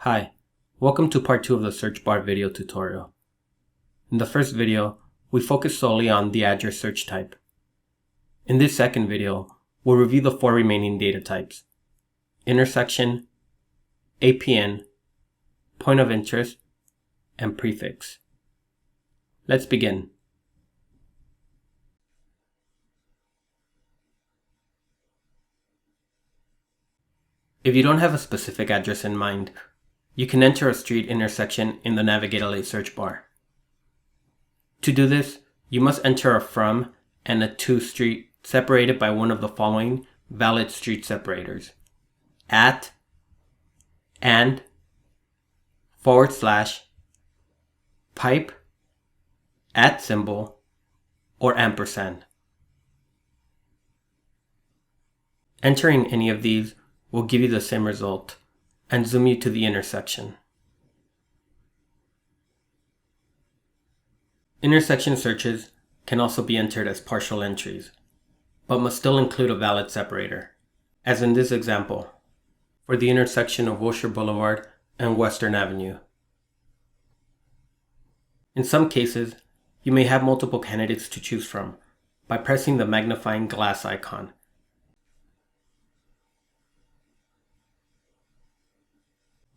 Hi, welcome to part 2 of the search bar video tutorial. In the first video, we focused solely on the address search type. In this second video, we'll review the 4 remaining data types: intersection, APN, point of interest, and prefix. Let's begin. If you don't have a specific address in mind, you can enter a street intersection in the NavigateLA search bar. To do this, you must enter a from and a to street separated by one of the following valid street separators: at, and, /, pipe, @ symbol, or ampersand. Entering any of these will give you the same result and zoom you to the intersection. Intersection searches can also be entered as partial entries, but must still include a valid separator, as in this example, for the intersection of Wilshire Boulevard and Western Avenue. In some cases, you may have multiple candidates to choose from by pressing the magnifying glass icon.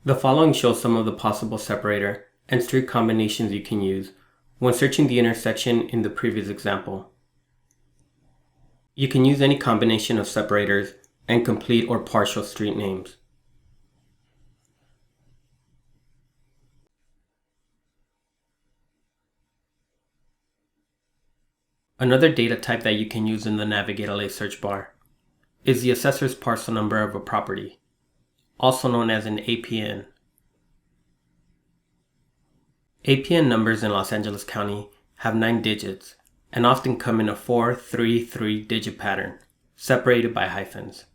The following shows some of the possible separator and street combinations you can use when searching the intersection in the previous example. You can use any combination of separators and complete or partial street names. Another data type that you can use in the NavigateLA search bar is the assessor's parcel number of a property, also known as an APN. APN numbers in Los Angeles County have 9 digits and often come in a 4-3-3 digit pattern, separated by hyphens.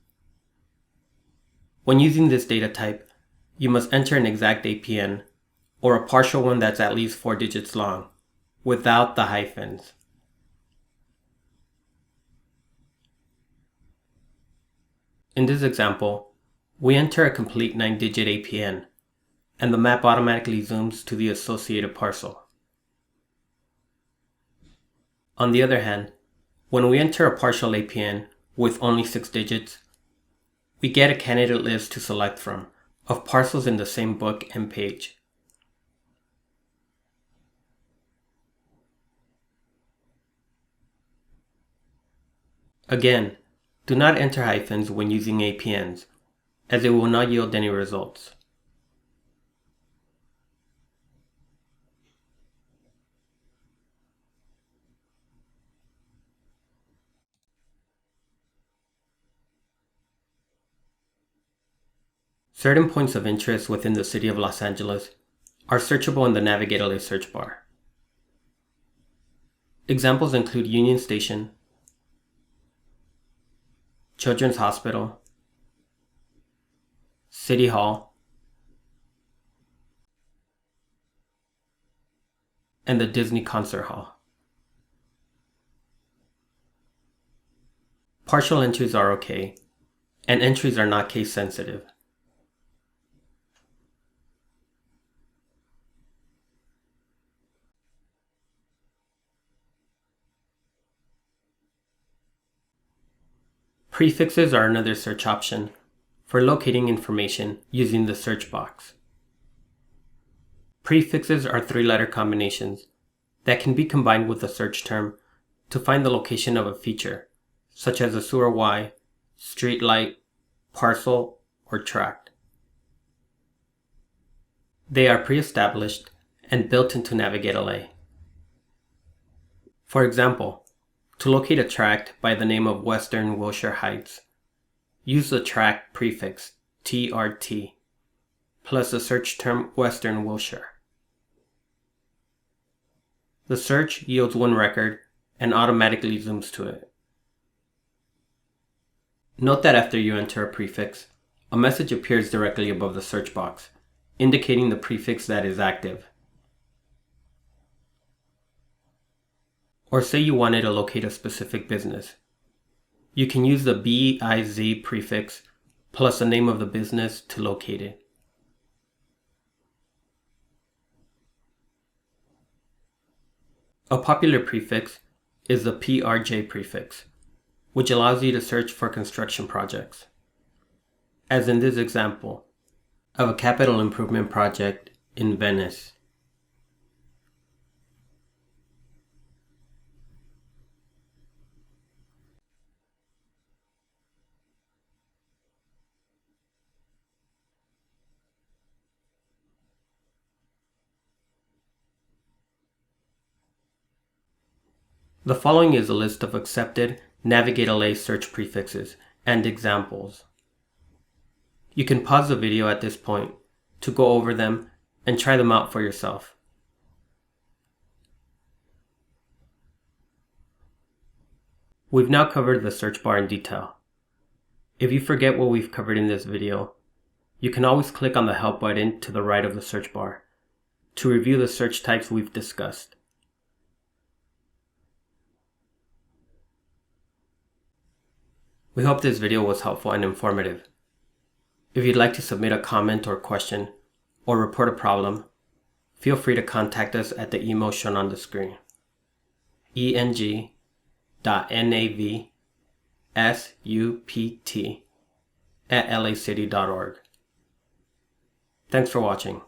When using this data type, you must enter an exact APN or a partial one that's at least 4 digits long, without the hyphens. In this example, we enter a complete 9-digit APN, and the map automatically zooms to the associated parcel. On the other hand, when we enter a partial APN with only 6 digits, we get a candidate list to select from of parcels in the same book and page. Again, do not enter hyphens when using APNs, as it will not yield any results. Certain points of interest within the city of Los Angeles are searchable in the NavigateLA search bar. Examples include Union Station, Children's Hospital, City Hall, and the Disney Concert Hall. Partial entries are okay, and entries are not case sensitive. Prefixes are another search option for locating information using the search box. Prefixes are 3-letter combinations that can be combined with a search term to find the location of a feature, such as a sewer Y, street light, parcel, or tract. They are pre-established and built into NavigateLA. For example, to locate a tract by the name of Western Wilshire Heights, use the tract prefix TRT plus the search term Western Wilshire. The search yields 1 record and automatically zooms to it. Note that after you enter a prefix, a message appears directly above the search box, indicating the prefix that is active. Or say you wanted to locate a specific business. You can use the BIZ prefix plus the name of the business to locate it. A popular prefix is the PRJ prefix, which allows you to search for construction projects. As in this example of a capital improvement project in Venice. The following is a list of accepted NavigateLA search prefixes and examples. You can pause the video at this point to go over them and try them out for yourself. We've now covered the search bar in detail. If you forget what we've covered in this video, you can always click on the Help button to the right of the search bar to review the search types we've discussed. We hope this video was helpful and informative. If you'd like to submit a comment or question or report a problem, feel free to contact us at the email shown on the screen. eng.navsupt@lacity.org. Thanks for watching.